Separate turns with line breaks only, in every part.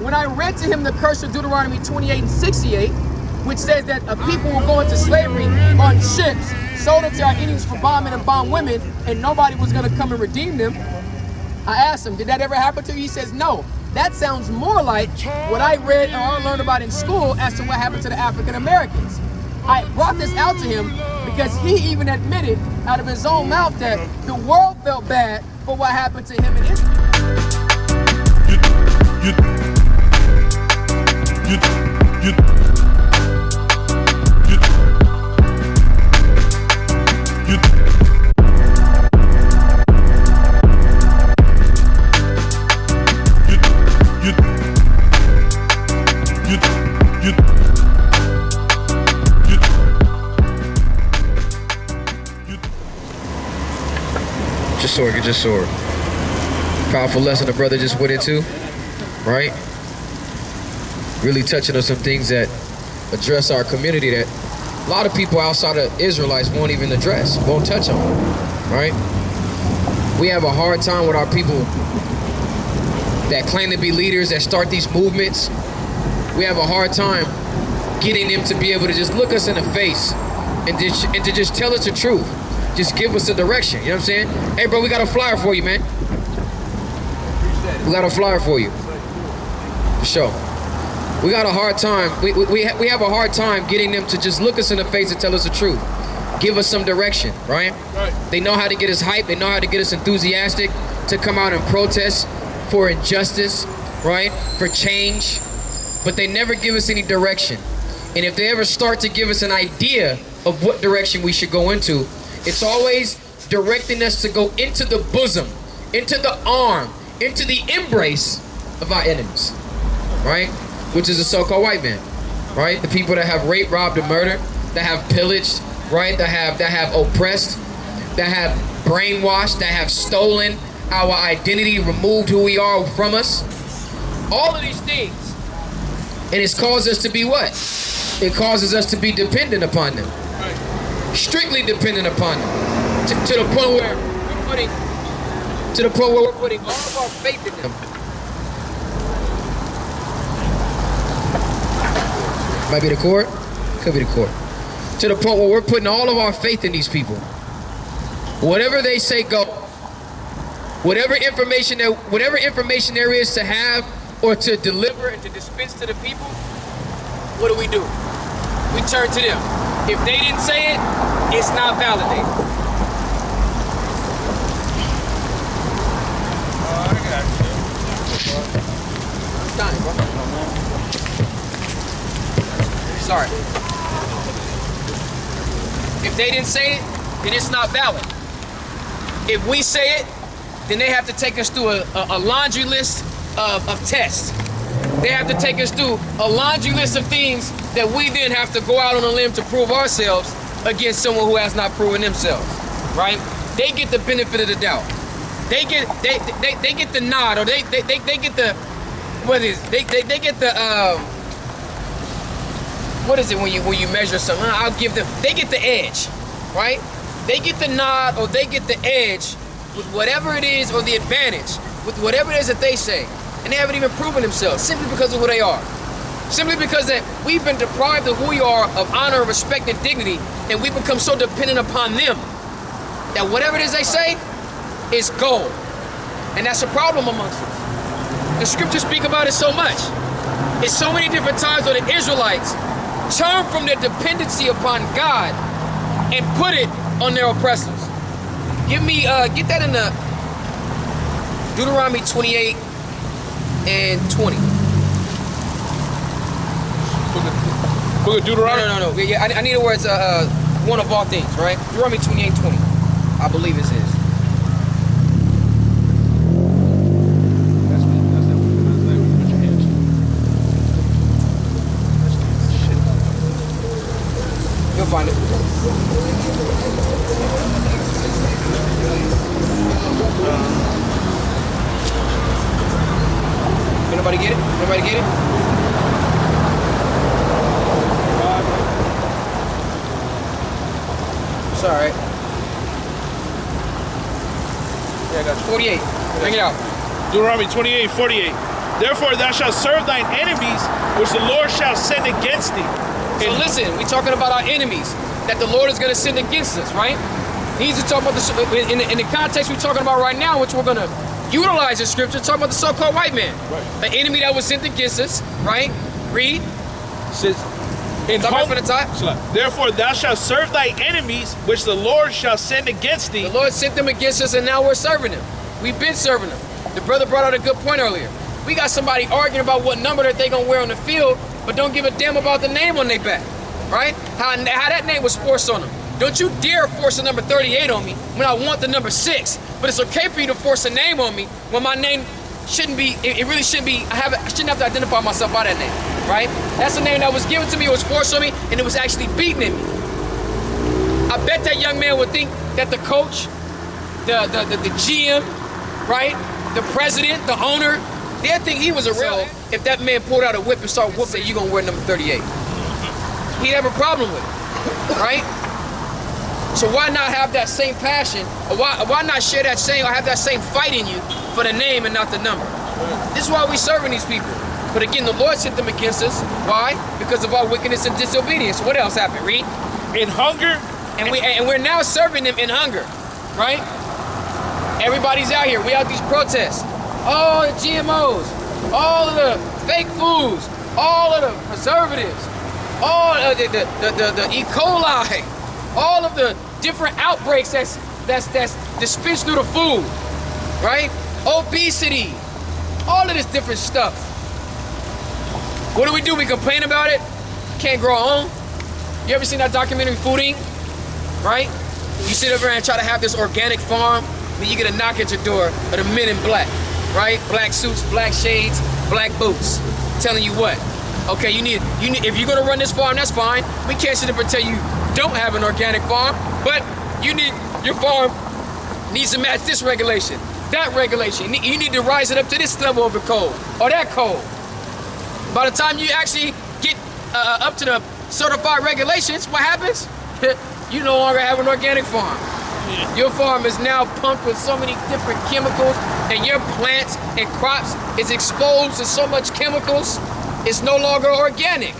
when I read to him the curse of Deuteronomy 28 and 68, which says that a people will go into slavery on ships, sold into our enemies for bondmen and bondwomen, and nobody was going to come and redeem them, I asked him, did that ever happen to you? He says, no. That sounds more like what I read or learned about in school as to what happened to the African Americans. I brought this out to him because he even admitted out of his own mouth that the world felt bad for what happened to him and Israel.
Just sword. Powerful lesson the brother just went into, right? Really touching on some things that address our community that a lot of people outside of Israelites won't even address, won't touch on, right? We have a hard time with our people that claim to be leaders, that start these movements. We have a hard time getting them to be able to just look us in the face and to just tell us the truth. Just give us a direction, you know what I'm saying? Hey bro, we got a flyer for you, man. We got a flyer for you. For sure. We got a hard time, we have a hard time getting them to just look us in the face and tell us the truth. Give us some direction, right? They know how to get us hyped, they know how to get us enthusiastic to come out and protest for injustice, right? For change, but they never give us any direction. And if they ever start to give us an idea of what direction we should go into, it's always directing us to go into the bosom, into the arm, into the embrace of our enemies, right? Which is the so-called white man, right? The people that have raped, robbed, and murdered, that have pillaged, right? That have oppressed, that have brainwashed, that have stolen our identity, removed who we are from us. All of these things. And it's caused us to be what? It causes us to be dependent upon them. Strictly dependent upon them, to the point where we're putting all of our faith in them. Might be the court, could be the court. To the point where we're putting all of our faith in these people. Whatever they say, go. Whatever information there is to have or to deliver and to dispense to the people, what do? We turn to them. If they didn't say it, it's not validated.
I got you.
I'm dying, bro. Sorry. If they didn't say it, then it's not valid. If we say it, then they have to take us through a laundry list of tests. They have to take us through a laundry list of things that we then have to go out on a limb to prove ourselves against someone who has not proven themselves, right? They get the benefit of the doubt. They get the nod, or they get the, what is it? They get the what is it when you measure something? I'll give them, they get the edge, right? They get the nod or they get the edge with whatever it is, or the advantage with whatever it is that they say. And they haven't even proven themselves simply because of who they are. Simply because that we've been deprived of who we are, of honor, respect, and dignity, and we become so dependent upon them that whatever it is they say is gold. And that's a problem amongst us. The scriptures speak about it so much. It's so many different times where the Israelites turn from their dependency upon God and put it on their oppressors. Give me, get that in the Deuteronomy 28 and 20.
Book of Deuteronomy?
No. Yeah, I need the words, one of all things, right? Deuteronomy 28 and 20. I believe it is. You'll find it. Anybody get it? Anybody get it? It's all right. Yeah, I got you. 48. Bring it out.
Deuteronomy 28, 48. Therefore thou shalt serve thine enemies, which the Lord shall send against thee.
So listen, we're talking about our enemies that the Lord is going to send against us, right? He's talking about in the context we're talking about right now, which we're going to utilize in scripture, talking about the so-called white man.
Right.
The enemy that was sent against us, right? Read.
Says, in
Start right from the top.
Therefore thou shalt serve thy enemies, which the Lord shall send against thee.
The Lord sent them against us, and now we're serving them. We've been serving them. The brother brought out a good point earlier. We got somebody arguing about what number that they gonna wear on the field, but don't give a damn about the name on their back, right? How that name was forced on them. Don't you dare force the number 38 on me when I want the number 6. But it's okay for you to force a name on me when my name shouldn't be. It really shouldn't be. I shouldn't have to identify myself by that name, right? That's the name that was given to me. It was forced on me, and it was actually beaten in me. I bet that young man would think that the coach, the GM, right, the president, the owner, they'd think he was a real. If that man pulled out a whip and started whooping, you gonna wear number 38. He'd have a problem with it, right? So why not have that same passion, or why not share that same, or have that same fight in you for the name and not the number? This is why we're serving these people. But again, the Lord sent them against us. Why? Because of our wickedness and disobedience. What else happened? Read.
In hunger.
And we're now serving them in hunger, right? Everybody's out here. We out these protests. All the GMOs, all of the fake foods, all of the preservatives, all of the E. coli, all of the different outbreaks that's dispensed through the food, right? Obesity, all of this different stuff. What do? We complain about it? Can't grow our own. You ever seen that documentary Food Inc? Right? You sit over and try to have this organic farm, then you get a knock at your door of the men in black, right? Black suits, black shades, black boots, telling you what? Okay, you need if you're gonna run this farm, that's fine. We can't sit up and tell you don't have an organic farm, but your farm needs to match this regulation, that regulation. You need to rise it up to this level of the code or that code. By the time you actually get up to the certified regulations, what happens? You no longer have an organic farm. Your farm is now pumped with so many different chemicals, and your plants and crops is exposed to so much chemicals, it's no longer organic.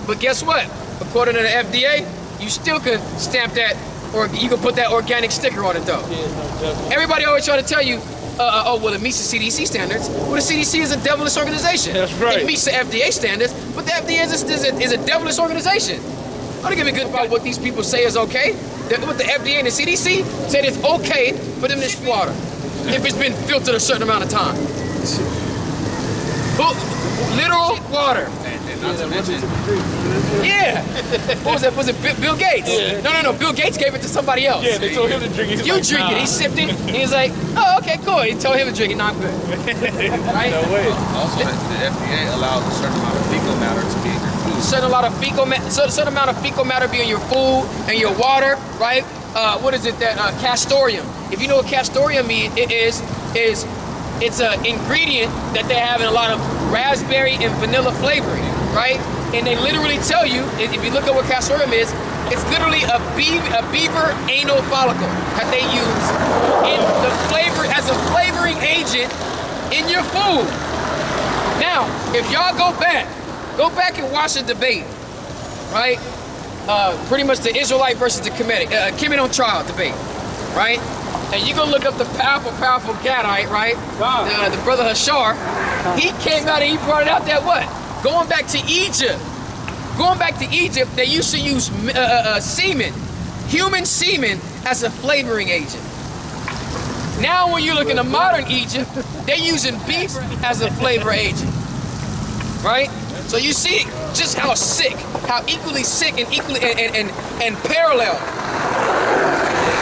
But guess what? According to the FDA, you still can stamp that, or you can put that organic sticker on it though. Everybody always try to tell you, oh, well, it meets the CDC standards. Well, the CDC is a devilish organization.
That's right.
It meets the FDA standards, but the FDA is a devilish organization. I don't give a good about what these people say is okay. What the FDA and the CDC said it's okay for them to drink water if it's been filtered a certain amount of time. Literal water.
Not to mention.
Yeah. What was that? Was it Bill Gates?
Yeah.
No. Bill Gates gave it to somebody else.
Yeah, they told him to drink it.
You drink it. He sipped it. And he was like, oh, okay, cool. He told him to drink it. Not good. Right?
No way.
Also, the FDA allows a certain amount of fecal matter to be in your food.
Certain amount of fecal matter be in your food and your water, right? What is it that castoreum? If you know what castoreum means, it's an ingredient that they have in a lot of raspberry and vanilla flavoring, right? And they literally tell you, if you look at what castoreum is, it's literally a beaver anal follicle that they use in the flavor as a flavoring agent in your food. Now, if y'all go back and watch the debate, right? Pretty much the Israelite versus the Kemet on trial debate, right? And you go look up the powerful Gadite, right? The brother Hashar, he came out and he brought it out that what? Going back to Egypt, they used to use semen, human semen, as a flavoring agent. Now when you look in the modern Egypt, they're using beef as a flavor agent, right? So you see just how equally sick and parallel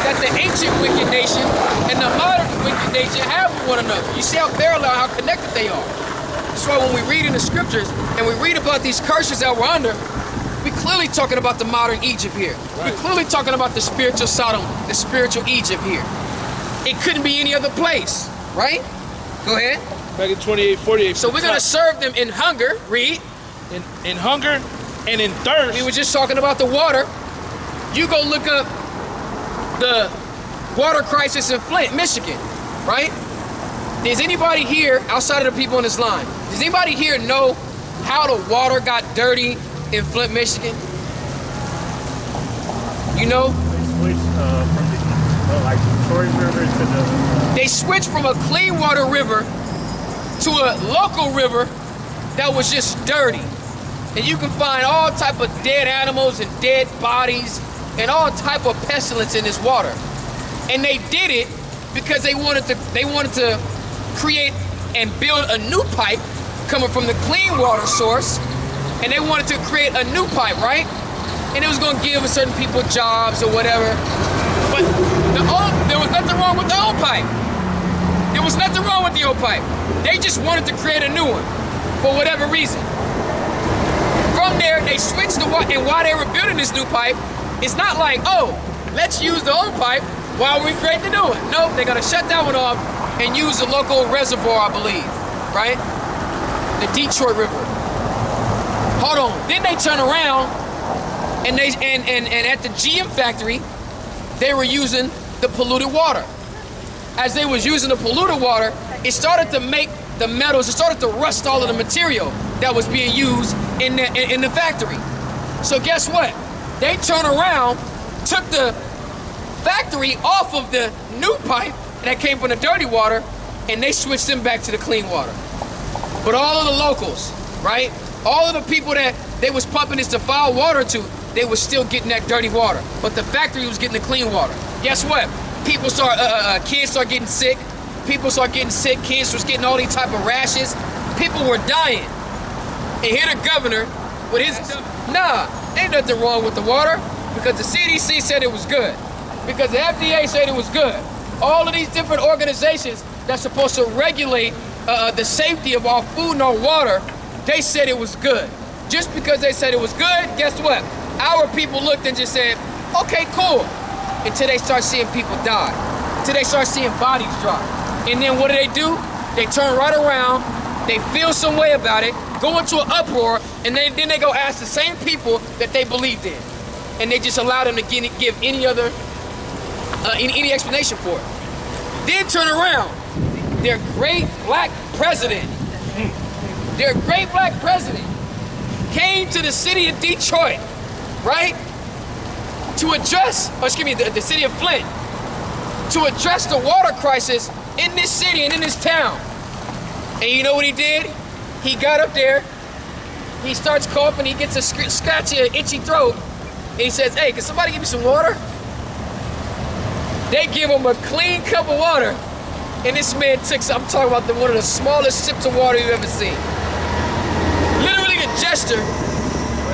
that the ancient wicked nation and the modern wicked nation have with one another. You see how parallel, how connected they are. That's why when we read in the scriptures and we read about these curses that we're under, we're clearly talking about the modern Egypt here. Right. We're clearly talking about the spiritual Sodom, the spiritual Egypt here. It couldn't be any other place, right? Go ahead.
Back in 28:48.
So we're going to serve them in hunger, read.
In hunger and in thirst.
We were just talking about the water. You go look up the water crisis in Flint, Michigan, right? Is anybody here outside of the people on this line? Does anybody here know how the water got dirty in Flint, Michigan? You know?
They switched from the like Detroit River to the.
They switched from a clean water river to a local river that was just dirty. And you can find all type of dead animals and dead bodies and all type of pestilence in this water. And they did it because they wanted to create and build a new pipe coming from the clean water source, and they wanted to create a new pipe, right? And it was going to give certain people jobs or whatever. But there was nothing wrong with the old pipe. There was nothing wrong with the old pipe. They just wanted to create a new one for whatever reason. From there, they switched to what, and while they were building this new pipe, it's not like, oh, let's use the old pipe while we create the new one. Nope, they're going to shut that one off and use the local reservoir, I believe, right? The Detroit River. Hold on. Then they turn around and at the GM factory, they were using the polluted water. As they was using the polluted water, it started to make the metals, it started to rust all of the material that was being used in the factory. So guess what? They turned around, took the factory off of the new pipe that came from the dirty water, and they switched them back to the clean water. But all of the locals, right? All of the people that they was pumping this defiled water to, they was still getting that dirty water. But the factory was getting the clean water. Guess what? People kids start getting sick. People start getting sick. Kids was getting all these type of rashes. People were dying. And here the governor, with his, nah, ain't nothing wrong with the water because the CDC said it was good. Because the FDA said it was good. All of these different organizations that's supposed to regulate the safety of our food and our water, they said it was good. Just because they said it was good, guess what? Our people looked and just said, okay, cool. Until they start seeing people die. Until they start seeing bodies drop. And then what do? They turn right around, they feel some way about it, go into an uproar, and then they go ask the same people that they believed in. And they just allow them to give any other, any explanation for it. Then turn around, their great black president, came to the city of Detroit, right? To address, the city of Flint, to address the water crisis in this city and in this town. And you know what he did? He got up there, he starts coughing, he gets a scratchy, itchy throat, and he says, hey, can somebody give me some water? They give him a clean cup of water, and this man took, I'm talking about one of the smallest sips of water you've ever seen. Literally the gesture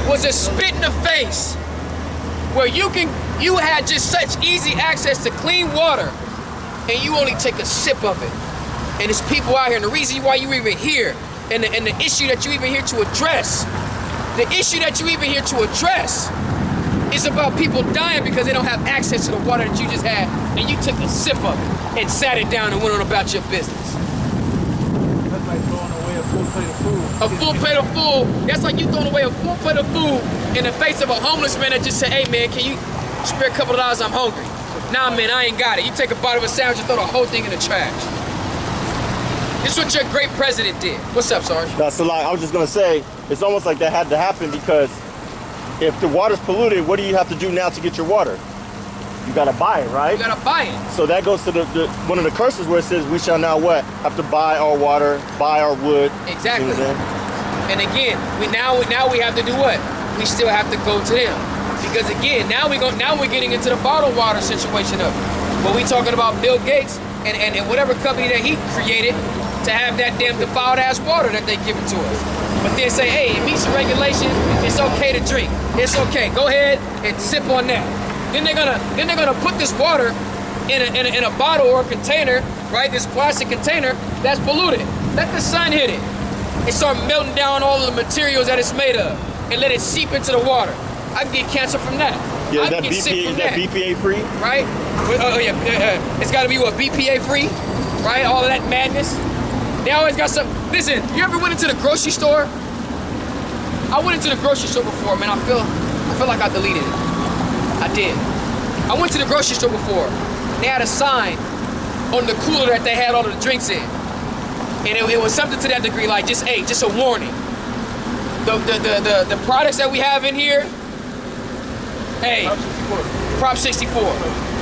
was a spit in the face, where you had just such easy access to clean water, and you only take a sip of it. And there's people out here, and the reason why you even here, and the issue that you even here to address, is about people dying because they don't have access to the water that you just had, and you took a sip of it and sat it down and went on about your business.
That's like throwing away a full plate of food.
A full plate of food. That's like you throwing away a full plate of food in the face of a homeless man that just said, hey man, can you spare a couple of dollars? I'm hungry. Nah man, I ain't got it. You take a bite of a sandwich and throw the whole thing in the trash. This is what your great president did. What's up, Sarge?
That's a lot. I was just gonna say, it's almost like that had to happen because if the water's polluted, what do you have to do now to get your water? You gotta buy it, right?
You gotta buy it.
So that goes to one of the curses where it says we shall now what? Have to buy our water, buy our wood.
Exactly. You know, and again, now we have to do what? We still have to go to them. Because again, now we're getting into the bottled water situation of it. But we talking about Bill Gates and whatever company that he created to have that damn defiled ass water that they give it to us. But then say, hey, it meets the regulations, it's okay to drink. It's okay. Go ahead and sip on that. Then they're gonna put this water in a bottle or a container, right? This plastic container that's polluted. Let the sun hit it and start melting down all of the materials that it's made of and let it seep into the water. I can get cancer from that.
Yeah,
I can get sick from that.
BPA free?
Right? It's gotta be what, BPA free? Right? All of that madness. They always got some. Listen, you ever went into the grocery store? I went into the grocery store before, man. I feel like I deleted it. I did. I went to the grocery store before. They had a sign on the cooler that they had all of the drinks in. And it was something to that degree, like just a warning. The products that we have in here, hey, Prop 64.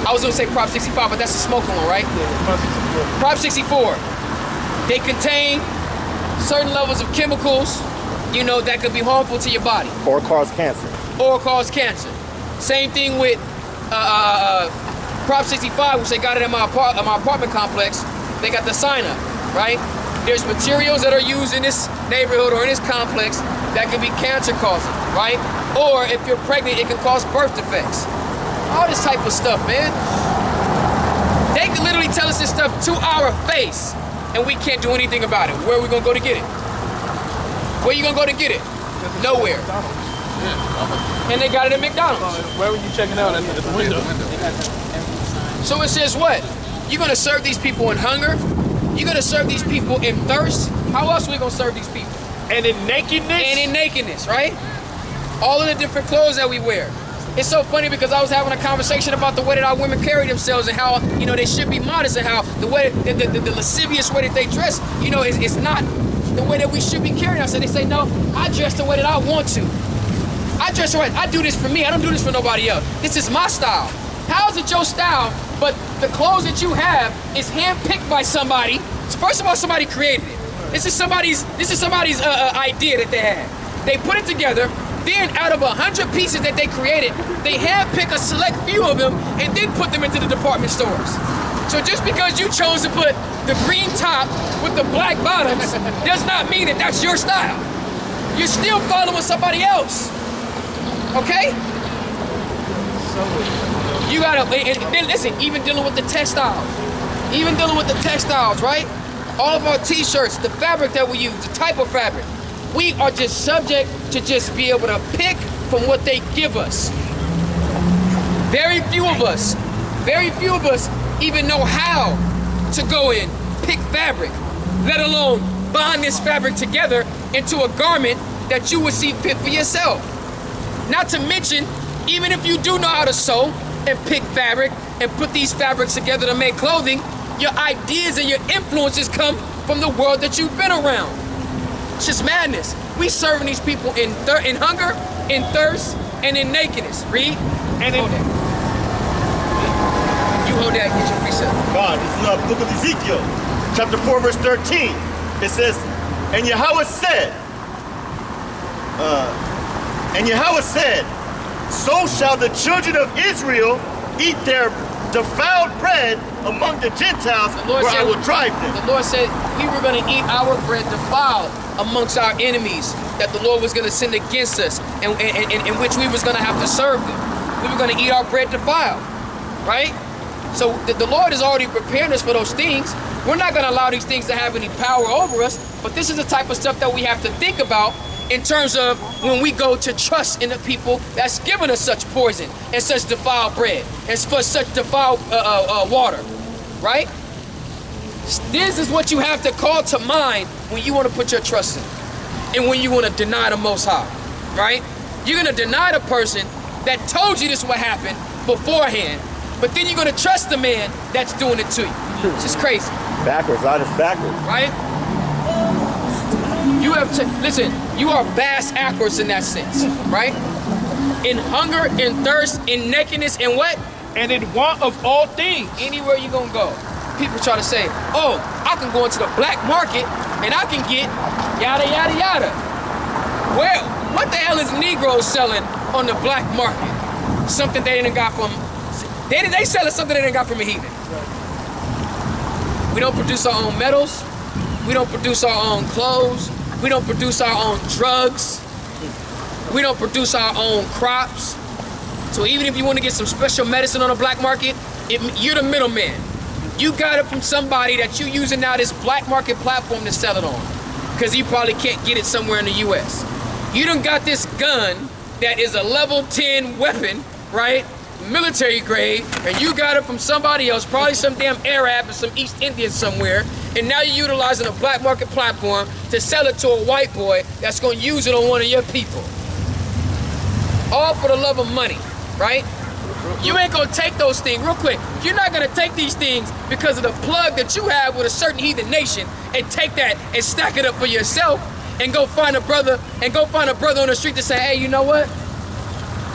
I was gonna say Prop 65, but that's the smoking one, right?
Yeah,
Prop 64. They contain certain levels of chemicals, you know, that could be harmful to your body.
Or cause cancer.
Or cause cancer. Same thing with Prop 65, which they got it in my apartment complex. They got the sign up, right? There's materials that are used in this neighborhood or in this complex that can be cancer causing, right? Or if you're pregnant, it can cause birth defects. All this type of stuff, man. They can literally tell us this stuff to our face, and we can't do anything about it. Where are we gonna go to get it? Where you gonna go to get it? Nowhere. And they got it at McDonald's.
Where were you checking out? At the window.
So it says what? You're gonna serve these people in hunger? You're gonna serve these people in thirst? How else are we gonna serve these people?
And in nakedness?
And in nakedness, right? All of the different clothes that we wear. It's so funny because I was having a conversation about the way that our women carry themselves and how, you know, they should be modest, and how the way, the lascivious way that they dress, you know, it's not the way that we should be carrying ourselves. They say, no, I dress the way that I want to. I dress right. I do this for me. I don't do this for nobody else. This is my style. How is it your style, but the clothes that you have is handpicked by somebody? First of all, somebody created it. This is somebody's idea that they had. They put it together. Then out of 100 pieces that they created, they handpick a select few of them and then put them into the department stores. So just because you chose to put the green top with the black bottoms does not mean that that's your style. You're still following somebody else. Okay? You gotta, and listen, even dealing with the textiles. Even dealing with the textiles, right? All of our t-shirts, the fabric that we use, the type of fabric. We are just subject to just be able to pick from what they give us. Very few of us even know how to go in, pick fabric, let alone bind this fabric together into a garment that you would see fit for yourself. Not to mention, even if you do know how to sew and pick fabric and put these fabrics together to make clothing, your ideas and your influences come from the world that you've been around. It's just madness. We serving these people in hunger, in thirst, and in nakedness. Read. And in you hold that, get your precept.
God, this is the book of Ezekiel, chapter 4, verse 13. It says, and Yahweh said, so shall the children of Israel eat their defiled bread among the Gentiles, where I will drive them.
The Lord said we were going to eat our bread defiled amongst our enemies that the Lord was going to send against us, and in which we was going to have to serve them. We were going to eat our bread defiled, right? So the Lord is already preparing us for those things. We're not going to allow these things to have any power over us, but this is the type of stuff that we have to think about in terms of when we go to trust in the people that's given us such poison and such defiled bread and for such defiled water, right? This is what you have to call to mind when you want to put your trust in and when you want to deny the Most High, right? You're going to deny the person that told you this would happen beforehand, but then you're going to trust the man that's doing it to you. It's just crazy.
Backwards, that is backwards.
Right? You have to, listen, you are bass backwards in that sense, right? In hunger, in thirst, in nakedness, and what?
And in want of all things.
Anywhere you're going to go. People try to say, oh, I can go into the black market and I can get yada, yada, yada. Well, what the hell is Negroes selling on the black market? Something they didn't got from, they selling something they didn't got from a heathen. We don't produce our own metals. We don't produce our own clothes. We don't produce our own drugs. We don't produce our own crops. So even if you want to get some special medicine on the black market, you're the middleman. You got it from somebody that you're using now this black market platform to sell it on, because you probably can't get it somewhere in the US. You done got this gun that is a level 10 weapon, right? Military grade, and you got it from somebody else, probably some damn Arab or some East Indian somewhere, and now you're utilizing a black market platform to sell it to a white boy that's going to use it on one of your people. All for the love of money, right? You ain't gonna take those things, real quick. You're not gonna take these things because of the plug that you have with a certain heathen nation and take that and stack it up for yourself and go find a brother on the street to say, hey, you know what?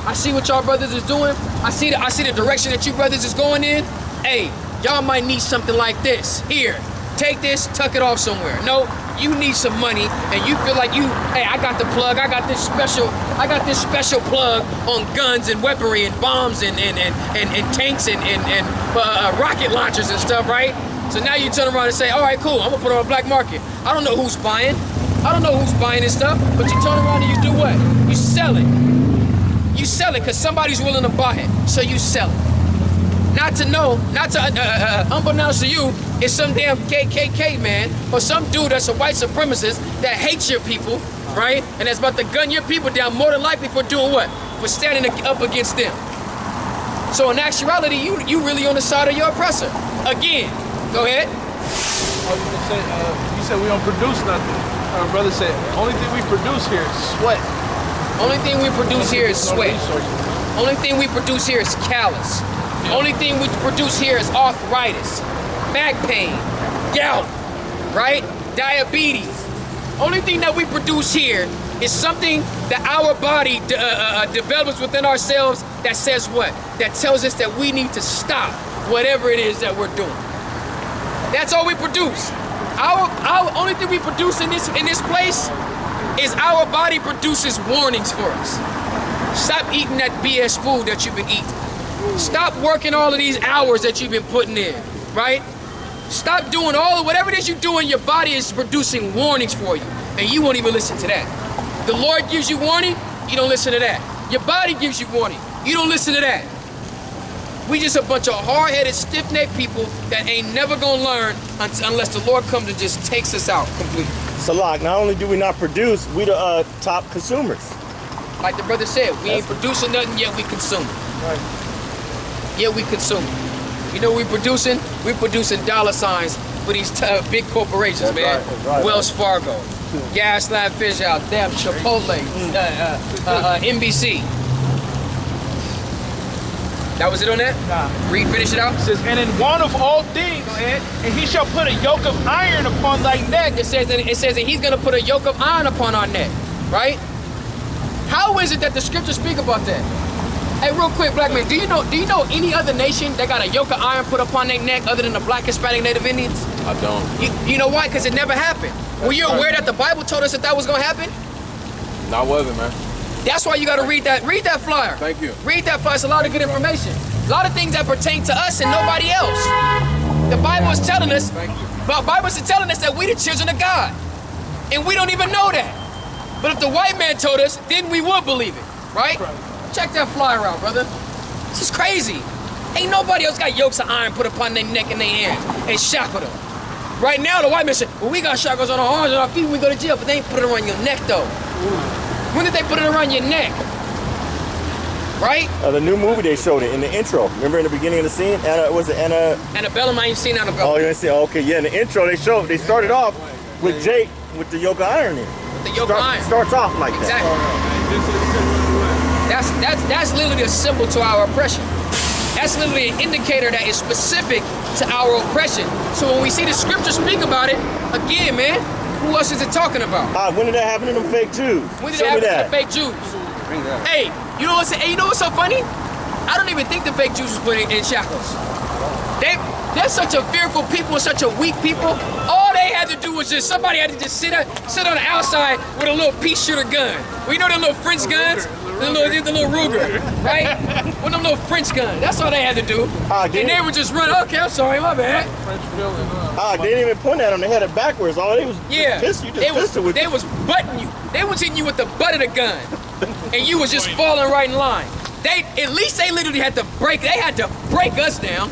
I see what y'all brothers is doing. I see the direction that you brothers is going in. Hey, y'all might need something like this. Here, take this, tuck it off somewhere. No, you need some money and you feel like hey, I got the plug, I got this special plug on guns and weaponry and bombs and tanks and rocket launchers and stuff, right? So now you turn around and say, all right, cool, I'm gonna put it on a black market. I don't know who's buying. I don't know who's buying this stuff, but you turn around and you do what? You sell it. You sell it because somebody's willing to buy it, so you sell it. Not to unbeknownst to you, it's some damn KKK man or some dude that's a white supremacist that hates your people, right? And that's about to gun your people down, more than likely for doing what? For standing up against them. So in actuality, you really on the side of your oppressor. Again, go ahead.
I was gonna say, you said we don't produce nothing. Our brother said, only thing we produce here is sweat.
Only thing we produce here is sweat. Only thing we produce here is callus. Only thing we produce here is arthritis, back pain, gout, right? Diabetes. Only thing that we produce here is something that our body develops within ourselves that says what? That tells us that we need to stop whatever it is that we're doing. That's all we produce. Our only thing we produce in this place is our body produces warnings for us. Stop eating that BS food that you've been eating. Stop working all of these hours that you've been putting in, right? Stop doing whatever it is you do, and your body is producing warnings for you, and you won't even listen to that. The Lord gives you warning, you don't listen to that. Your body gives you warning, you don't listen to that. We just a bunch of hard-headed, stiff-necked people that ain't never gonna learn unless the Lord comes and just takes us out completely.
Salak, not only do we not produce, we the top consumers.
Like the brother said, we ain't producing nothing, yet we consume.
Right.
Yet we consume. You know what we producing? We producing dollar signs for these big corporations,
that's
man.
Right, that's right,
Wells Fargo, Gaslamp Fish Out, damn Chipotle, NBC. That was it on that?
Nah.
Read, finish it out.
It says, and in one of all things,
Go ahead.
and he shall put a yoke of iron upon thy neck.
It says that he's gonna put a yoke of iron upon our neck, right? How is it that the scriptures speak about that? Hey, real quick, black man, do you know any other nation that got a yoke of iron put upon their neck other than the black, Hispanic, Native Indians?
I don't.
You know why? Because it never happened. Were you aware that the Bible told us that was gonna happen?
No, I wasn't, man.
That's why you gotta read that flyer.
Thank you.
Read that flyer, it's a lot of good information. A lot of things that pertain to us and nobody else. The Bible is telling us, that we the children of God. And we don't even know that. But if the white man told us, then we would believe it, right? Check that flyer out, brother. This is crazy. Ain't nobody else got yokes of iron put upon their neck and their hands and shackled them. Right now, the white man said, well, we got shackles on our arms and our feet when we go to jail, but they ain't put it around your neck, though. When did they put it around your neck? Right?
The new movie, they showed it in the intro. Remember in the beginning of the scene?
Annabellum, I ain't seen Annabellum.
Oh, you're gonna see? Okay, yeah, in the intro, they started off with Jake with the yoke of iron in.
The yoke of iron.
Starts off like
exactly.
that.
That's literally a symbol to our oppression. That's literally an indicator that is specific to our oppression. So when we see the scripture speak about it, again, man, who else is it talking about?
When did that happen to them fake Jews?
When did it happen to the fake Jews? Hey, you know what's so funny? I don't even think the fake Jews was put in shackles. They're such a fearful people, such a weak people. All they had to do was somebody had to just sit on the outside with a little pea shooter gun. Well, you know the little French guns? The little Ruger, right? With them little French guns. That's all they had to do. And they would just run, okay, I'm sorry, my bad.
They didn't even point at them, they had it backwards. All they was
they was butting you. They was hitting you with the butt of the gun. And you was just falling right in line. At least they literally had to break us down.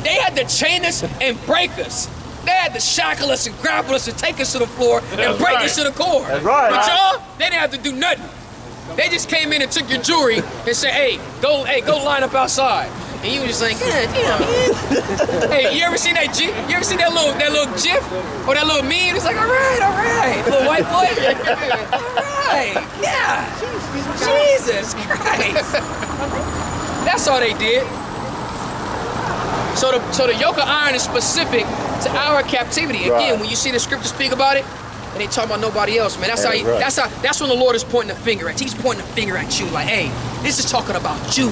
They had to chain us and break us. They had to shackle us and grapple us and take us to the floor and break us to the core.
That's right.
But y'all, they didn't have to do nothing. They just came in and took your jewelry and said, hey, go line up outside. And you was just like, God damn, man. Hey, you ever seen that GIF? You ever seen that little GIF? Or that little meme? It's like, all right. Little white boy. All right, yeah. Jesus Christ. That's all they did. So the yoke of iron is specific to our captivity. Again, when you see the scripture speak about it, and they talk about nobody else, man. That's that's when the Lord is pointing the finger at. He's pointing the finger at you, like, hey, this is talking about you,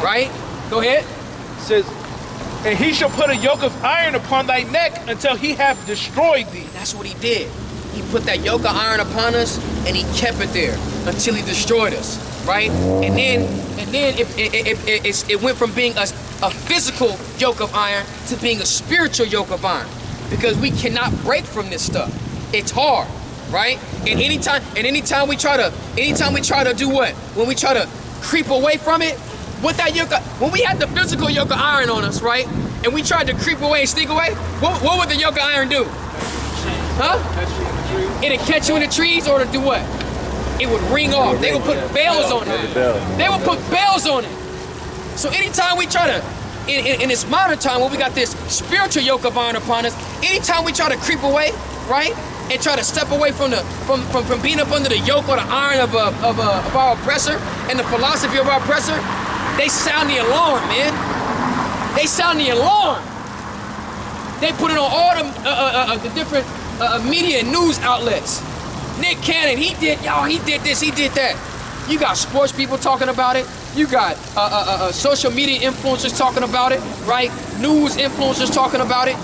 right? Go ahead.
It says, and he shall put a yoke of iron upon thy neck until he have destroyed thee.
That's what he did. He put that yoke of iron upon us, and he kept it there until he destroyed us, right? And then it went from being a physical yoke of iron to being a spiritual yoke of iron, because we cannot break from this stuff. It's hard, right? And anytime we try to do what? When we try to creep away from it, with that yoke, when we had the physical yoke of iron on us, right? And we tried to creep away and sneak away, what would the yoke of iron do? Huh? It'd catch you in the trees, or to do what? It would ring off. They would put bells on it. They would put bells on it. So anytime we try to, in this modern time when we got this spiritual yoke of iron upon us, anytime we try to creep away, right? And try to step away from being up under the yoke or the iron of our oppressor and the philosophy of our oppressor, they sound the alarm, man. They sound the alarm. They put it on all the different media and news outlets. Nick Cannon, he did this, he did that. You got sports people talking about it. You got social media influencers talking about it, right? News influencers talking about it.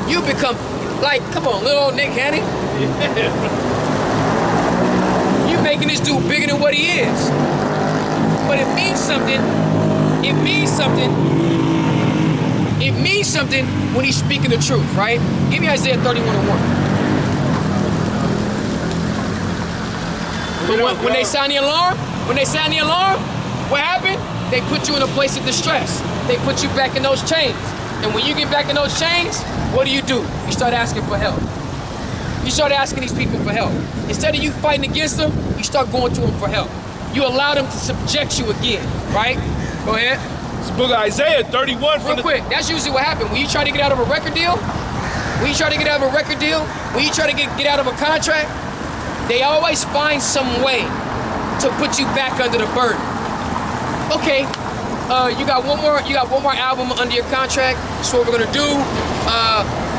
You become, like, come on, little old Nick Cannon. You making this dude bigger than what he is. But it means something. It means something. It means something when he's speaking the truth, right? Give me Isaiah 31:1. When they sound the alarm, what happened? They put you in a place of distress. They put you back in those chains. And when you get back in those chains, what do? You start asking for help. You start asking these people for help. Instead of you fighting against them, you start going to them for help. You allow them to subject you again, right? Go ahead.
It's the book of Isaiah 31.
Real quick, that's usually what happened. When you try to get out of a record deal, when you try to get out of a contract, they always find some way to put you back under the burden. Okay, you got one more album under your contract. So what we're gonna do?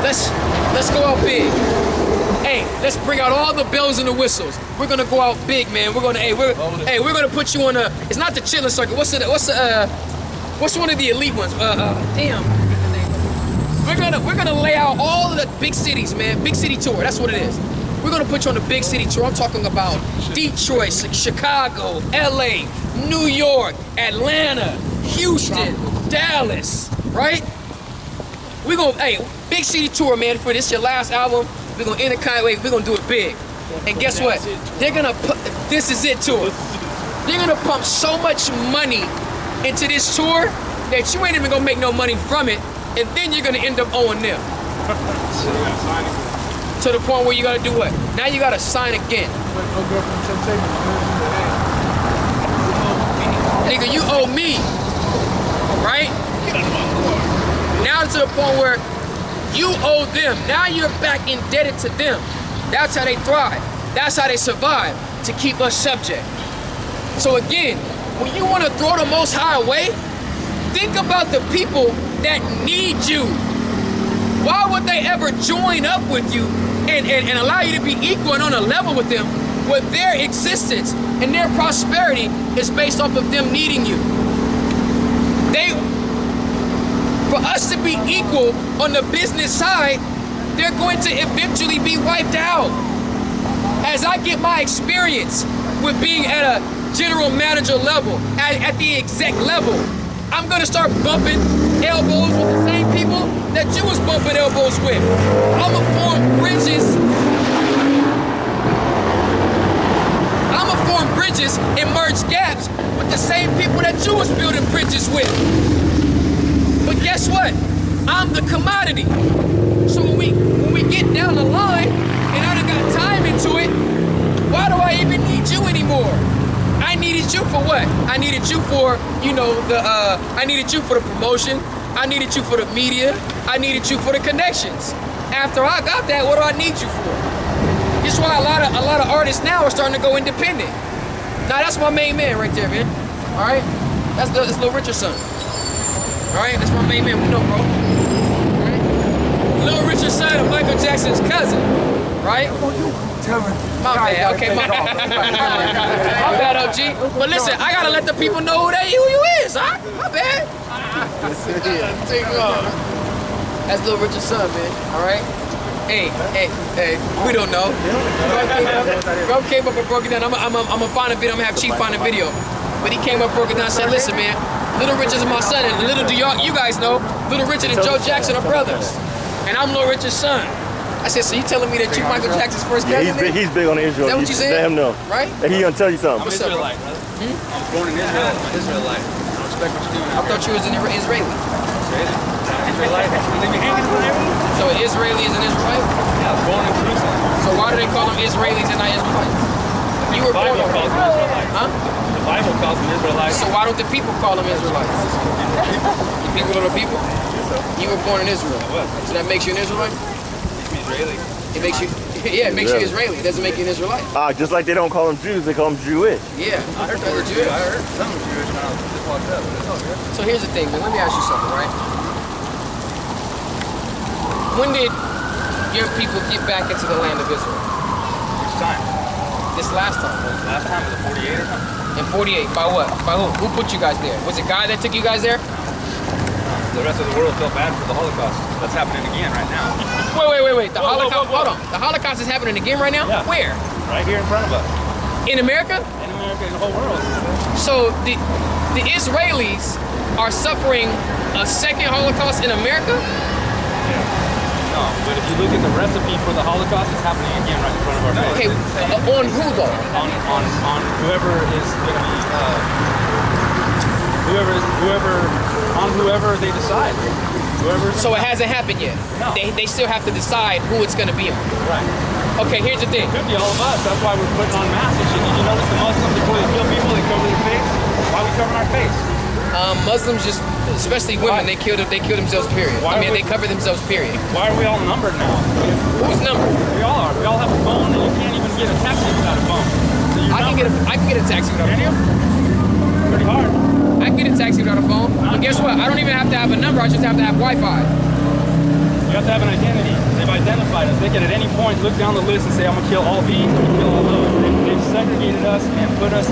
Let's go out big. Hey, let's bring out all the bells and the whistles. We're gonna go out big, man. We're gonna put you on it's not the chilling circuit. What's one of the elite ones? Damn. We're gonna lay out all of the big cities, man. Big city tour. That's what it is. We're gonna put you on the big city tour. I'm talking about Detroit, Chicago, LA, New York, Atlanta, Houston, Dallas, right? We're gonna, big city tour, man. For this your last album, we're gonna end it kind of way. We're gonna do it big. And guess what? They're gonna put, this is it tour. They're gonna pump so much money into this tour that you ain't even gonna make no money from it, and then you're gonna end up owing them. To the point where you gotta do what? Now you gotta sign again. Nigga, you owe me, right? Now to the point where you owe them. Now you're back indebted to them. That's how they thrive. That's how they survive, to keep us subject. So again, when you want to throw the Most High away, think about the people that need you. Why would they ever join up with you and allow you to be equal and on a level with them, when their existence and their prosperity is based off of them needing you? For us to be equal on the business side, they're going to eventually be wiped out. As I get my experience with being at a general manager level, at the exec level, I'm gonna start bumping elbows with the same people that you was bumping elbows with. I'ma form bridges and merge gaps with the same people that you was building bridges with. But guess what? I'm the commodity. So when we get down the line and I done got time into it, why do I even need you anymore? I needed you for what? I needed you for, I needed you for the promotion. I needed you for the media. I needed you for the connections. After I got that, what do I need you for? This is why a lot of artists now are starting to go independent. Now that's my main man right there, man. All right? That's Little Richard's son. All right, that's my main man. We know, bro. All right? Little Richard's son of Michael Jackson's cousin, right? My bad. Okay, my bad, OG. But listen, I gotta let the people know who you is, huh? My bad. That's Little Richard's son, man. All right. Hey, we don't know. Bro came up and broke it down. I'm gonna find a video. I'm gonna have Chief find a video. But he came up, broke it down, and said, listen, man, Little Richard's my son, and little do you guys know, Little Richard and Joe Jackson are brothers. And I'm Little Richard's son. I said, so you telling me that you Michael Jackson's first cousin?
Yeah, he's big on the Israel.
Is that what you said?
Let him know.
Right?
And he gonna tell you something.
I'm Israelite, brother. I was born in Israel. I'm an Israelite. I don't respect what you're doing.
I thought you was an Israeli.
Israelite. Leave me hanging in there.
So an Israeli is an Israelite?
Yeah, I was born in Jerusalem.
So why do they call them Israelis and not Israelites? You were born
Bible calls them Israelites.
Huh?
The Bible calls them Israelites.
So why don't the people call them Israelites? The people are the people? You were born in Israel. So that makes you an Israelite?
Makes me Israeli.
It makes you, yeah, it makes you Israeli. It doesn't make you an Israelite.
Just like they don't call them Jews, they call them Jewish.
Yeah.
I heard the word Jewish. I heard some Jewish when I just walked up, but it's all good.
So here's the thing, man. Let me ask you something, right? When did your people get back into the land of Israel?
Which time?
This last time.
Last time was it 48 or something?
In 48. By what? By who? Who put you guys there? Was it God that took you guys there?
The rest of the world felt bad for the Holocaust. That's happening again right now.
Wait. The Holocaust. Hold on. The Holocaust is happening again right now?
Yeah.
Where?
Right here in front of us.
In America?
In America, in the whole world.
So the Israelis are suffering a second Holocaust in America?
No, but if you look at the recipe for the Holocaust, it's happening again right in front of our face.
Okay, on who though?
On whoever is going to be, whoever they decide.
So it hasn't happened yet?
No.
They still have to decide who it's going to be on.
Right.
Okay, here's the thing.
It could be all of us. That's why we're putting on masks and shit. Did you notice the Muslims, before they kill people, they cover their face? Why are we covering our face?
Muslims just, especially women, they kill themselves, period. They cover themselves, period.
Why are we all numbered now?
Who's numbered?
We all are. We all have a phone and you can't even get a taxi without a phone. So you're
I can get a taxi without a phone.
Pretty hard.
I can get a taxi without a phone. But guess what? I don't even have to have a number. I just have to have Wi-Fi.
You have to have an identity. They've identified us. They can at any point look down the list and say, I'm gonna kill all these, I'm gonna kill all those. They've segregated us and put us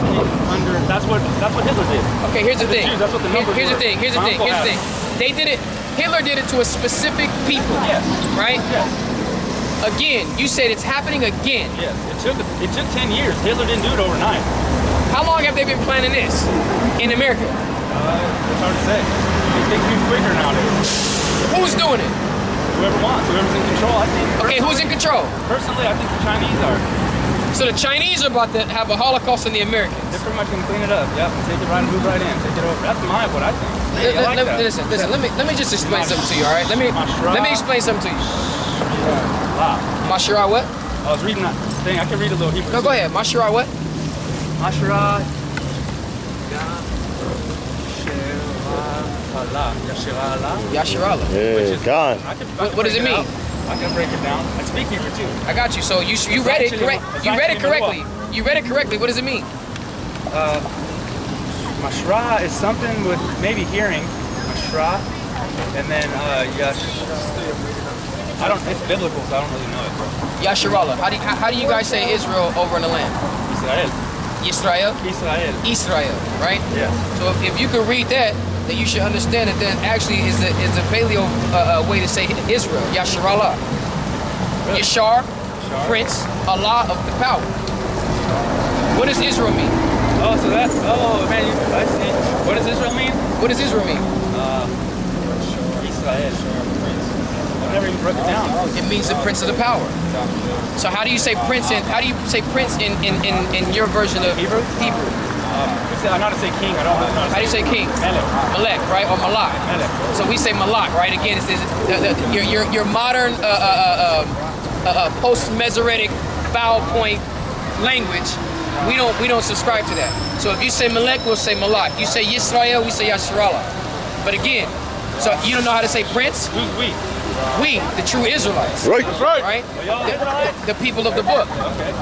under. That's what Hitler did.
Okay, here's the thing.
Jews, that's what the numbers
Here's the
were.
thing. Here's the thing. They did it. Hitler did it to a specific people.
Yes.
Right?
Yes.
Again, you said it's happening again.
Yes. It took 10 years. Hitler didn't do it overnight.
How long have they been planning this in America?
It's hard to say. They think too quicker nowadays.
Who's doing it?
Whoever wants, whoever's in control, I think.
Okay, who's in control?
Personally, I think the Chinese are.
So the Chinese are about to have a Holocaust on the Americans.
They're pretty much gonna clean it up. Yep, take it right and move right in. Take it over. That's what I think. Hey, I like that.
Listen. Let me just explain something to you. All right. Let me explain something to you. Mashra what?
I was reading that thing. I can read a little Hebrew.
No, go ahead. Mashra what?
Mashra.
Yashirala.
Yeah, God.
What does it mean?
I can break it down. I speak Hebrew too.
I got you. So you read it correct. You read it correctly. You read it correctly. What does it mean?
Mashra is something with maybe hearing. Mashra, and then Yash. It's biblical, so I don't really know it.
Yashirala. How do you guys say Israel over in the land?
Israel.
Israel, right?
Yes.
So if you can read that, then you should understand that there actually is a paleo way to say Israel. Yasharallah.
Really?
Yashar, Prince, Allah of the power. What does Israel mean?
Oh, so that's, man, I see. What does Israel mean?
What does Israel mean?
Israel. I've never even broke it down.
It means the Prince of the power. So how do you say Prince in your version of Hebrew?
I'm not to say king. I don't know.
How do you say king? Melech, right? Or Malak. So we say Malak, right? Again, it's your modern post-Masoretic vowel point language. We don't subscribe to that. So if you say Melech, we'll say Malak. You say Yisrael, we say Yasharallah. But again, so you don't know how to say Prince?
Who's we?
We, the true Israelites.
Right.
That's right.
Right? The people of the book.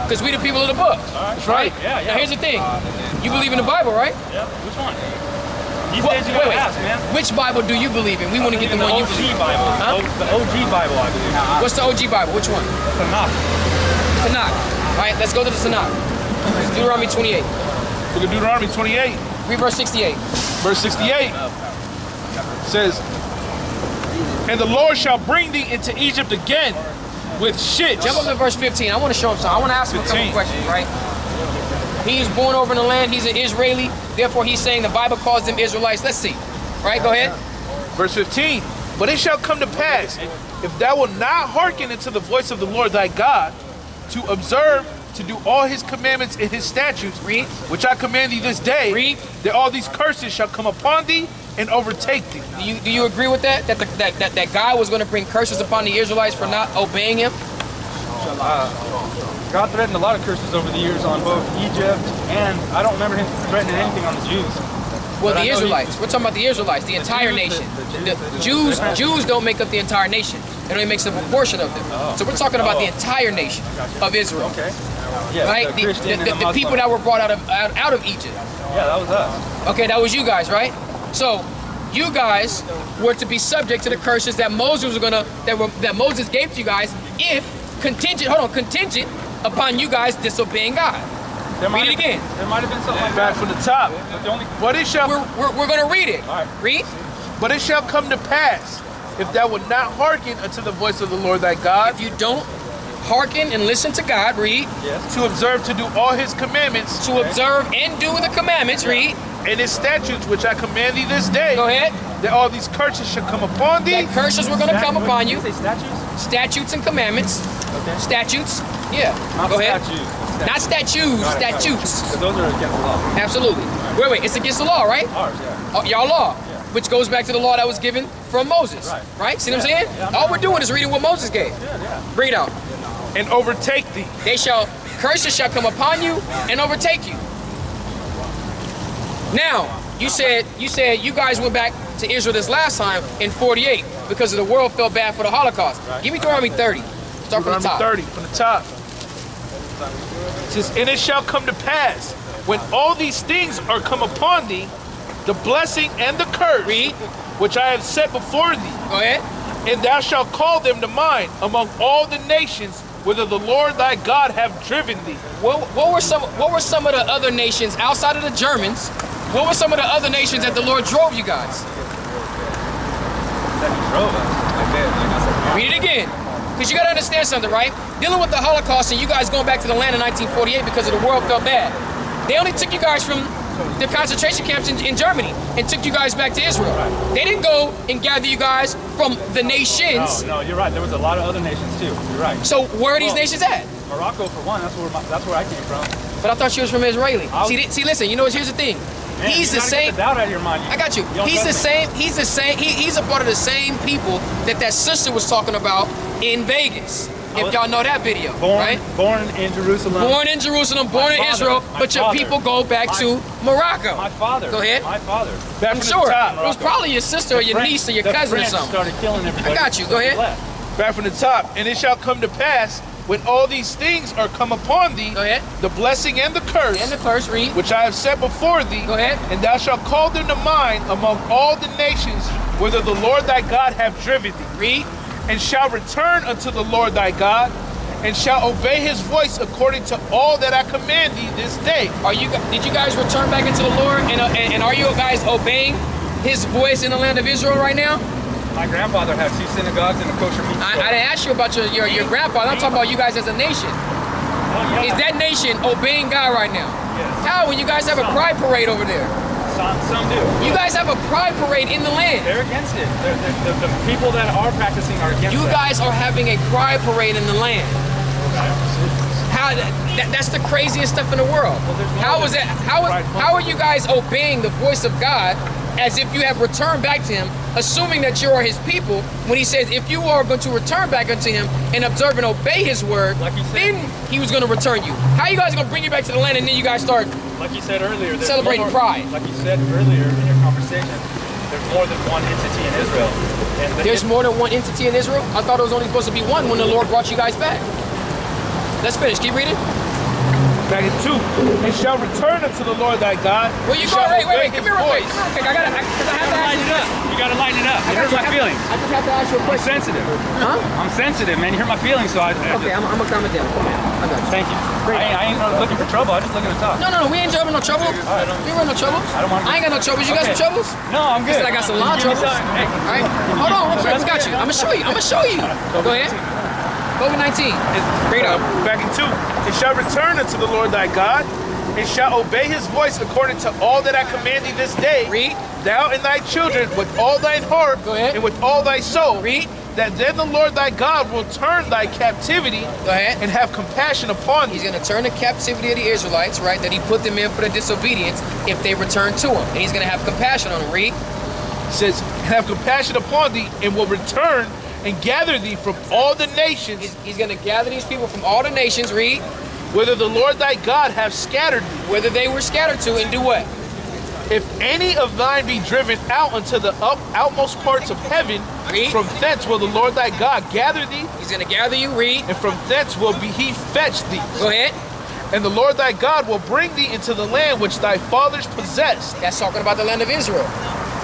Because we the people of the book.
That's
right?
Yeah.
Now here's the thing. You believe in the Bible, right?
Yeah. Which one? These days you gotta ask, man.
Which Bible do you believe in? We want to get the one you believe in.
Bible.
Huh?
The OG Bible, I believe.
What's the OG Bible? Which one?
Tanakh.
Tanakh. All right, let's go to the Tanakh. Deuteronomy 28.
Book of Deuteronomy 28.
Read verse 68.
Verse 68 says, and the Lord shall bring thee into Egypt again with ships.
Jump up to verse 15. I want to show him something. I want to ask him a couple
15.
questions, right? He is born over in the land. He's an Israeli. Therefore, he's saying the Bible calls them Israelites. Let's see. Right, go ahead.
Verse 15. But it shall come to pass, if thou wilt not hearken unto the voice of the Lord thy God, to observe, to do all his commandments and his statutes,
Read.
which I command thee this day,
Read.
that all these curses shall come upon thee and overtake thee.
Do you agree with that? That God was going to bring curses upon the Israelites for not obeying him?
God threatened a lot of curses over the years on both Egypt and I don't remember him threatening anything on the Jews.
Well,
But
the
I know
Israelites. We're talking about the Israelites, the entire
Jews,
nation.
the
The Jews don't make up the entire nation. It only makes up a portion of them. So we're talking about the entire nation of Israel.
Okay. Yeah,
Right?
the
The
Christian and the Muslim.
people that were brought out of Egypt.
Yeah, that was us.
Okay, that was you guys, right? So you guys were to be subject to the curses that Moses was gonna that Moses gave to you guys if contingent upon you guys disobeying God. Read it again.
There might have been something like
Back
that.
from the top.
But the only
But it shall
We're gonna read it.
All right.
Read.
But it shall come to pass, if thou wilt not hearken unto the voice of the Lord thy God,
If you don't hearken and listen to God, read.
yes.
to observe to do all his commandments
To observe and do the commandments, read.
and his statutes which I command thee this day,
Go ahead.
that all these curses shall come upon thee.
That curses were gonna come upon you.
Did you say statues?
Statutes and commandments.
Okay.
Statutes. Yeah.
Not
Go ahead.
statues.
Not statues,
Got it.
statutes.
Because those are against the law.
Absolutely. Wait, it's against the law, right?
Ours, yeah.
Y'all law, which goes back to the law that was given from Moses, right? See what I'm saying?
Yeah,
All we're doing is reading what Moses gave. Bring it out.
And overtake thee.
Curses shall come upon you and overtake you. Now, you said you guys went back to Israel this last time in 48 because of the world felt bad for the Holocaust. Give me Deuteronomy 30. Start from the
Deuteronomy
top.
30, from the top. It says, and it shall come to pass, when all these things are come upon thee, the blessing and the curse,
Read.
which I have set before thee,
Go ahead.
and thou shalt call them to mind among all the nations whither the Lord thy God have driven thee.
What were some of the other nations outside of the Germans? What were some of the other nations that the Lord drove you guys?
That he drove us.
Read it again. Because you got to understand something, right? Dealing with the Holocaust and you guys going back to the land in 1948 because of the world felt bad. They only took you guys from the concentration camps in Germany and took you guys back to Israel. They didn't go and gather you guys from the nations.
No, you're right. There was a lot of other nations too. You're right.
So where are these nations at?
Morocco, for one, that's where I came from.
But I thought you was from Israeli. See, listen, here's the thing.
Man,
He's
you
the
gotta get
same.
the doubt out of your mind.
I got you.
don't
He's the
trust me.
same. He's the same. He's a part of the same people that sister was talking about in Vegas. If y'all know that video, right?
Born in Jerusalem.
Born in Jerusalem, born in
father,
Israel,
my
but your
father.
people go back to Morocco.
My father.
Go ahead.
My father.
Back
I'm
from
sure
the top.
it was probably your sister or your
French-
niece or your
the
cousin or
French
something.
started killing everybody.
I got you. Go ahead.
Left.
Back from the top. And it shall come to pass, when all these things are come upon thee,
Go ahead.
the blessing and the curse,
And the first read.
which I have set before thee,
Go ahead.
and thou shalt call them to mind among all the nations whither the Lord thy God hath driven thee,
Read.
and shall return unto the Lord thy God, and shall obey his voice according to all that I command thee this day.
Did you guys return back into the Lord? And are you guys obeying His voice in the land of Israel right now?
My grandfather had 2 synagogues and a kosher meat
I
store.
didn't ask you about your grandfather. I'm talking about you guys as a nation.
Oh, yeah.
Is that nation obeying God right now?
Yes.
How? When you guys have a pride parade over there.
Some do.
You guys have a pride parade in the land.
They're against it. The people that are practicing are against
You
that.
guys are having a pride parade in the land. How? That's the craziest stuff in the world. How is that? How are you guys obeying the voice of God as if you have returned back to Him, assuming that you are His people? When He says, if you are going to return back unto Him and observe and obey His word,
Like He said.
then He was going to return you. How are you guys going to bring you back to the land and then you guys start?
Like you said earlier, there's
Celebrating
more,
pride.
Like you said earlier in your conversation, there's more than one entity in Israel. And
There's more than one entity in Israel? I thought it was only supposed to be one when the Lord brought you guys back. Let's finish. Keep reading.
Back in 2, and shall return unto the Lord thy God.
Where you
and
go?
shall
Wait,
obey
come
his
here real quick.
voice.
Come here real quick. I have to
Lighten it up. You gotta lighten it up. You hurt my feelings.
I just have to ask you a
I'm
question.
sensitive.
Huh?
I'm sensitive, man. You hurt my feelings, so I
Okay, I'm gonna calm it down. Come on. I got you.
thank you. I ain't looking for trouble. I'm just looking to talk.
No, we ain't having no trouble.
right,
We ain't no trouble.
I don't want to-
I ain't got no troubles. You got some
Okay.
troubles?
No, I'm good.
Listen, I got some lawn
Give me
troubles.
some- Hey,
All right. Hold on, real quick. We got you. I'm gonna show you. Go ahead. COVID-19. Bring it up.
Back in 2, and shall return unto the Lord thy God, and shall obey his voice according to all that I command thee this day.
Read.
Thou and thy children with all thine heart
Go ahead.
and with all thy soul.
Read.
That then the Lord thy God will turn thy captivity
Go ahead.
and have compassion upon
He's
thee.
going to turn the captivity of the Israelites, right, that he put them in for the disobedience if they return to him. And he's going to have compassion on them. Read.
It says, have compassion upon thee, and will return and gather thee from all the nations,
He's going to gather these people from all the nations. Read.
whither the Lord thy God hath scattered thee.
Whether they were scattered to, and do what?
If any of thine be driven out unto the outmost parts of heaven,
Read.
from thence will the Lord thy God gather thee,
He's going to gather you. Read.
and from thence will be he fetch thee.
Go ahead.
And the Lord thy God will bring thee into the land which thy fathers possessed.
That's talking about the land of Israel.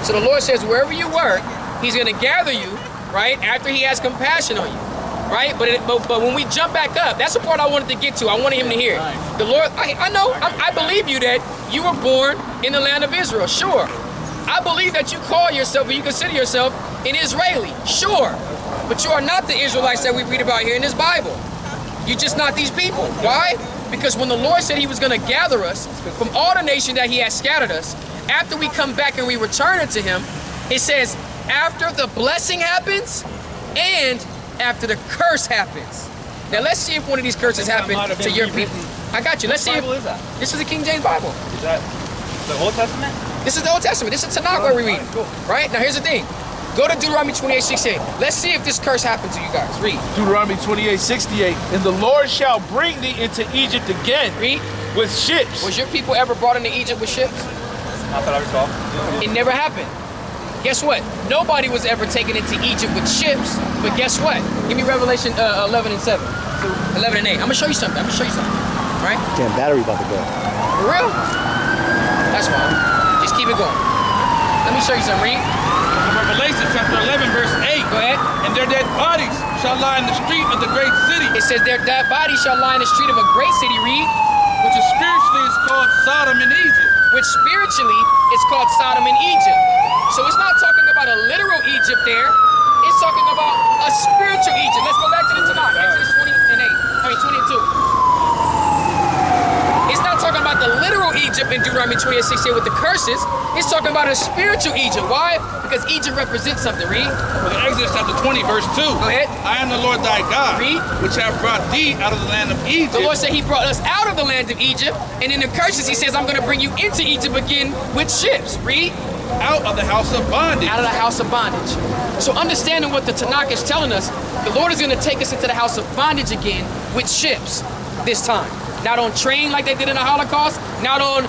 So the Lord says, wherever you were, he's going to gather you, right, after he has compassion on you. Right? But when we jump back up, that's the part I wanted to get to. I wanted him to hear. The Lord, I know, I believe you that you were born in the land of Israel. Sure. I believe that you call yourself, or you consider yourself an Israeli. Sure. But you are not the Israelites that we read about here in this Bible. You're just not these people. Why? Because when the Lord said he was going to gather us from all the nations that he has scattered us, after we come back and we return it to him, it says, after the blessing happens and after the curse happens. Now let's see if one of these curses happen to your people. I got you. Let's see if
Bible is that?
this is the King James Bible.
Is that the Old Testament?
This is the Old Testament. This is Tanakh where we read. Right? Now here's the thing. Go to Deuteronomy 28:16. Let's see if this curse happened to you guys. Read.
Deuteronomy 28:68. And the Lord shall bring thee into Egypt again
Read.
with ships.
Was your people ever brought into Egypt with ships?
Not that I recall.
It never happened. Guess what? Nobody was ever taken into Egypt with ships, but guess what? Give me Revelation 11 and 7. 11 and 8. I'm going to show you something. Right?
Damn, battery about to go.
For real? That's fine. Just keep it going. Let me show you something. Read.
Revelation chapter 11 verse 8.
Go ahead.
And their dead bodies shall lie in the street of the great city,
It says their dead body shall lie in the street of a great city. Read.
which is spiritually is called Sodom and Egypt.
Which spiritually is called Sodom and Egypt. So it's not talking about a literal Egypt there. It's talking about a spiritual Egypt. Let's go back to the Tanakh. Exodus 20 and 20 and 2. It's not talking about the literal Egypt in Deuteronomy 28:16 with the curses. It's talking about a spiritual Egypt. Why? Because Egypt represents something. Read.
But in Exodus chapter 20 verse 2.
Go ahead.
I am the Lord thy God,
Read.
which have brought thee out of the land of Egypt.
The Lord said he brought us out of the land of Egypt. And in the curses, he says, I'm going to bring you into Egypt again with ships. Read.
out of the house of bondage.
Out of the house of bondage. So understanding what the Tanakh is telling us, the Lord is going to take us into the house of bondage again with ships this time. Not on train like they did in the Holocaust, not on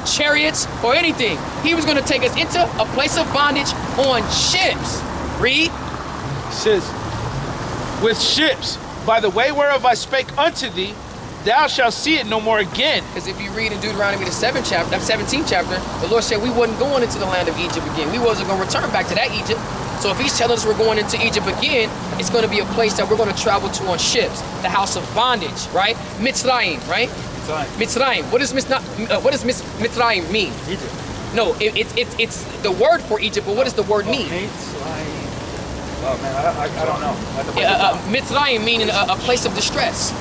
chariots or anything. He was going to take us into a place of bondage on ships. Read.
It says, with ships, by the way whereof I spake unto thee, thou shalt see it no more again.
Because if you read in Deuteronomy the 17th chapter, the Lord said we wasn't going into the land of Egypt again. We wasn't going to return back to that Egypt. So if he's telling us we're going into Egypt again, it's going to be a place that we're going to travel to on ships. The house of bondage, right? Mitzrayim, right? Mitzrayim. What does Mitzrayim mean?
Egypt.
No, it's the word for Egypt, but what does the word mean?
Oh man, I don't know.
Mitzrayim meaning a place of distress,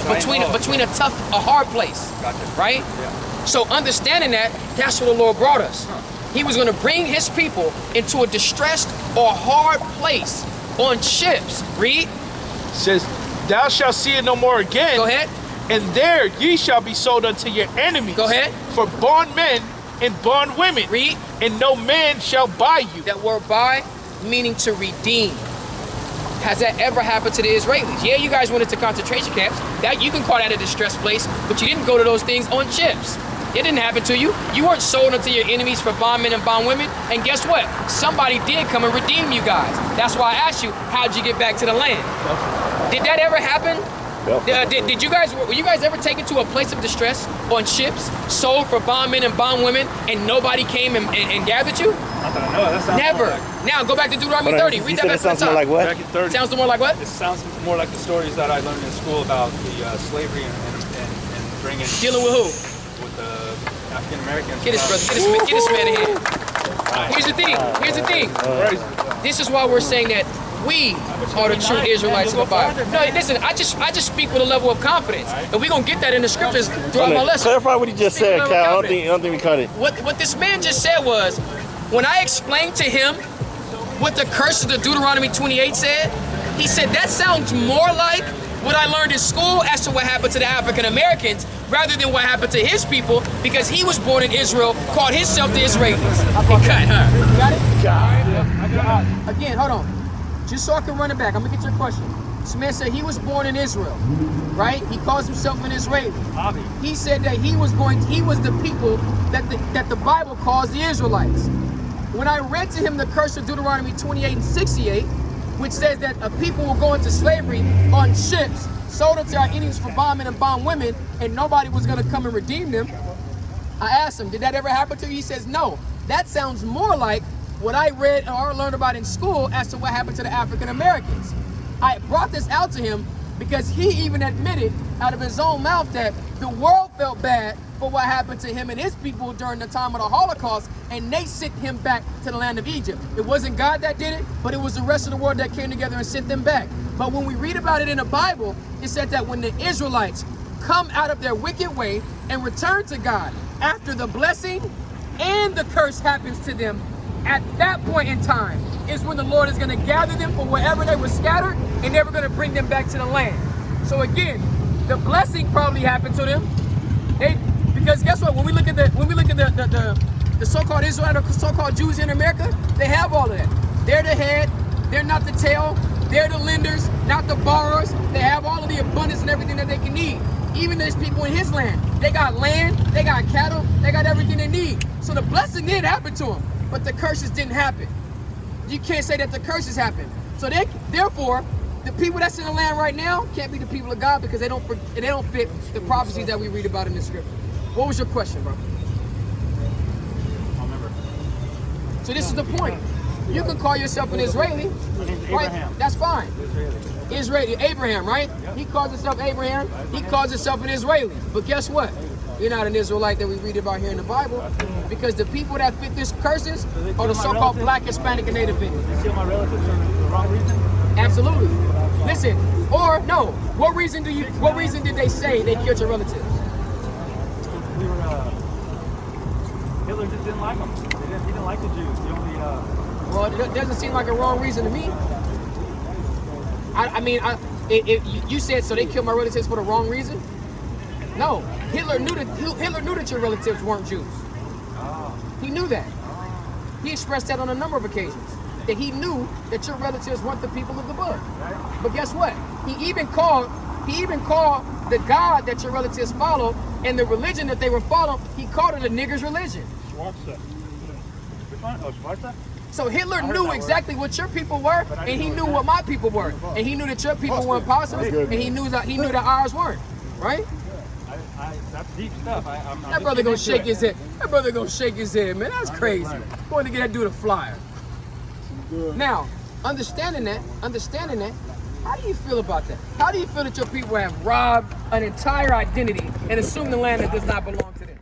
between a hard place,
Gotcha.
right?
Yeah.
So understanding that, that's where the Lord brought us. He was going to bring his people into a distressed or hard place on ships. Read.
It says, thou shalt see it no more again.
Go ahead.
And there ye shall be sold unto your enemies.
Go ahead.
For bondmen and bondwomen.
Read.
And no man shall buy you.
That word buy meaning to redeem. Has that ever happened to the Israelis? Yeah, you guys went into concentration camps. That you can call that a distressed place, but you didn't go to those things on ships. It didn't happen to you. You weren't sold unto your enemies for bondmen and bondwomen. And guess what? Somebody did come and redeem you guys. That's why I asked you, how'd you get back to the land? Did that ever happen
Yep.
Did you guys, were you guys ever taken to a place of distress on ships, sold for bondmen and bondwomen, and nobody came and gathered you?
Not that I know. That sounds
Never.
more like,
Now go back to Deuteronomy 30. Read that back to the
Sounds more
top.
like what?
back in 30.
Sounds more like what?
It sounds more like the stories that I learned in school about the slavery and bringing.
Dealing with who?
With the African Americans.
Get this brother. Get this man in here. Here's the thing. Here's the thing. This is why we're saying that we are the true Israelites of the Bible. No, listen. I just speak with a level of confidence, and we're gonna get that in the scriptures throughout my lesson.
Clarify what he just said, Cal. I don't think we cut it.
What this man just said was, when I explained to him what the curse of the Deuteronomy 28 said, he said that sounds more like what I learned in school as to what happened to the African Americans rather than what happened to his people, because he was born in Israel, called himself the Israelites. Okay, cut, huh? You got it? Again, hold on. Just so I can run it back, I'm gonna get your question. This man said he was born in Israel, right? He calls himself an Israeli. He said that he was the people that the Bible calls the Israelites. When I read to him the curse of Deuteronomy 28 and 68, which says that a people will go into slavery on ships, sold into our enemies for bondmen and bondwomen, and nobody was gonna come and redeem them, I asked him, did that ever happen to you? He says, no. That sounds more like what I read or learned about in school as to what happened to the African Americans. I brought this out to him because he even admitted out of his own mouth that the world felt bad for what happened to him and his people during the time of the Holocaust, and they sent him back to the land of Egypt. It wasn't God that did it, but it was the rest of the world that came together and sent them back. But when we read about it in the Bible, it said that when the Israelites come out of their wicked way and return to God, after the blessing and the curse happens to them, at that point in time is when the Lord is going to gather them from wherever they were scattered, and they were going to bring them back to the land. So again, the blessing probably happened to them. Because guess what? When we look at the so-called Israelites or so-called Jews in America, they have all of that. They're the head. They're not the tail. They're the lenders, not the borrowers. They have all of the abundance and everything that they can need. Even there's people in his land. They got land. They got cattle. They got everything they need. So the blessing did happen to them, but the curses didn't happen. You can't say that the curses happened. So therefore, the people that's in the land right now can't be the people of God because they don't fit the prophecies that we read about in the scripture. What was your question, bro?
I'll remember.
So this is the point. You can call yourself an Israeli, right? That's fine. Israeli, Abraham, right? He calls himself Abraham. He calls himself an Israeli. But guess what? You're not an Israelite that we read about here in the Bible, because the people that fit this curses are the so-called Black, Hispanic, and Native Indians.
They kill my relatives for the wrong reason?
Absolutely. Listen, or no. What reason did they say they killed your relatives?
We were, Hitler just didn't like them. He didn't like the Jews. He only,
Well, it doesn't seem like a wrong reason to me. You said so they killed my relatives for the wrong reason? No, Hitler knew that your relatives weren't Jews. He knew that. He expressed that on a number of occasions. That he knew that your relatives weren't the people of the book. But guess what? He even called the God that your relatives followed and the religion that they were following, he called it a nigger's religion.
which one? Oh, Sparta?
So Hitler knew exactly what your people were, and he knew what my people were, and he knew that your people weren't possible, and he knew that ours weren't, right?
That's deep stuff.
That brother gonna shake his head. That brother gonna shake his head, man. That's crazy. Going to get that dude a flyer. Now, understanding that, how do you feel about that? How do you feel that your people have robbed an entire identity and assumed the land that does not belong to them?